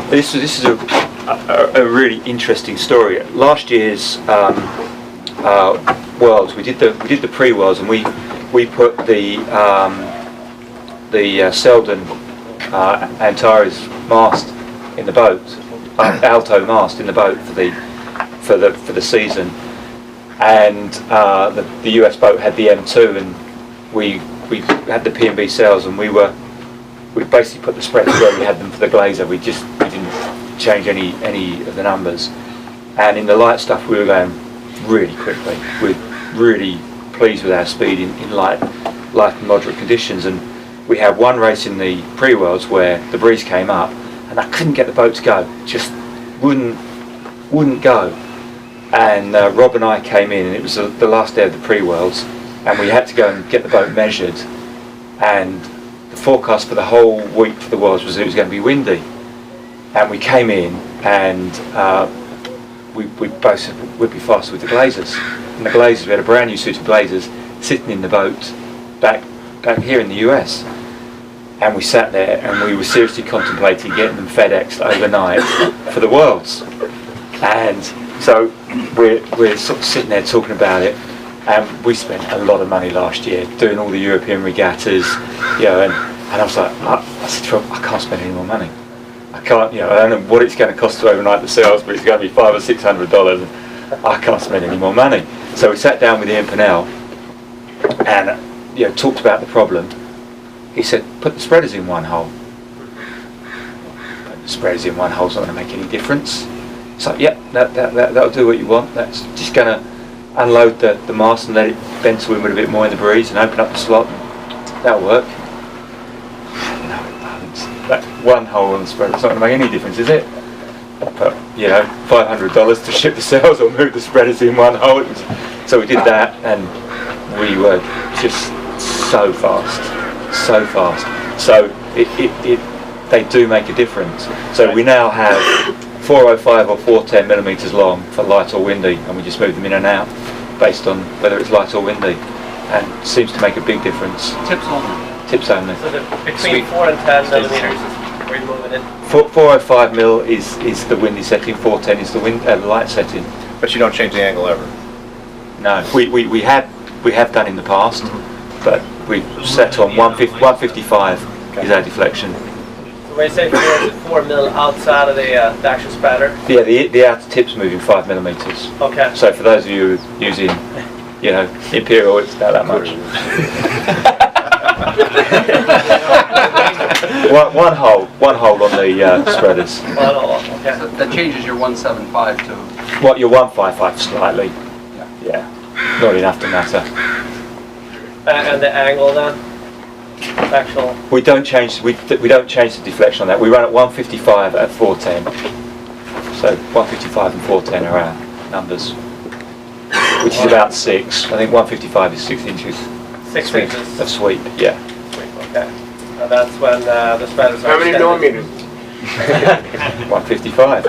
This is a really interesting story. Last year's Worlds, we did the pre-Worlds, and we put the Selden Antares mast in the boat, Alto mast in the boat for the season, and the US boat had the M2, and we had the P&B sails, and we basically put the spreads where we had them for the glazer. We didn't change any of the numbers, and in the light stuff we were going really quickly. We're really pleased with our speed in light and moderate conditions, and we had one race in the pre-Worlds where the breeze came up and I couldn't get the boat to go, just wouldn't go, and Rob and I came in, and it was the last day of the pre-Worlds, and we had to go and get the boat measured, and the forecast for the whole week for the Worlds was that it was going to be windy, and we came in, and we both said we'd be faster with the glazers, and the glazers, we had a brand new suit of glazers sitting in the boat back here in the US, and we sat there and we were seriously contemplating getting them FedExed overnight for the Worlds. And so we're sort of sitting there talking about it, and we spent a lot of money last year doing all the European regattas, and I was like, I said to Rob, I can't spend any more money. I can't, I don't know what it's going to cost to overnight the sails, but it's going to be $500 or $600. I can't spend any more money. So we sat down with Ian Pennell and talked about the problem. He said, put the spreaders in one hole. Put the spreaders in one hole's not going to make any difference. So that'll do what you want. That's just going to unload the mast and let it bend to windward a bit more in the breeze and open up the slot. That'll work. No, it doesn't. That one hole on the spreader, it's not going to make any difference, is it? But $500 to ship the sails or move the spreaders in one hole. So we did that, and we were just so fast. So they do make a difference. So we now have 405 or 410 millimeters long for light or windy, and we just move them in and out based on whether it's light or windy, and it seems to make a big difference. Tips only. Tips only. So between 4 and 10 millimeters, we're moving it. 405 mil is the windy setting. 410 is the light setting. But you don't change the angle ever. No, we have done in the past, but we set on 155 is our deflection. So when you say 4 mil outside of the actual spreader? Yeah, the outer tip's moving 5 millimeters. Okay. So for those of you using, Imperial, it's about that much. one hole on the spreaders. One hole, okay. So that changes your 175 to... What, your 155 slightly. Yeah, not enough to matter. And the angle then? Actual. We don't change the deflection on that. We run at 155 at 410. So 155 and 410 are our numbers, which is about 6. I think 155 is 6 inches. 6 inches of sweep. Yeah. Sweep. Okay. And that's when the spreaders are. How many millimeters? 155.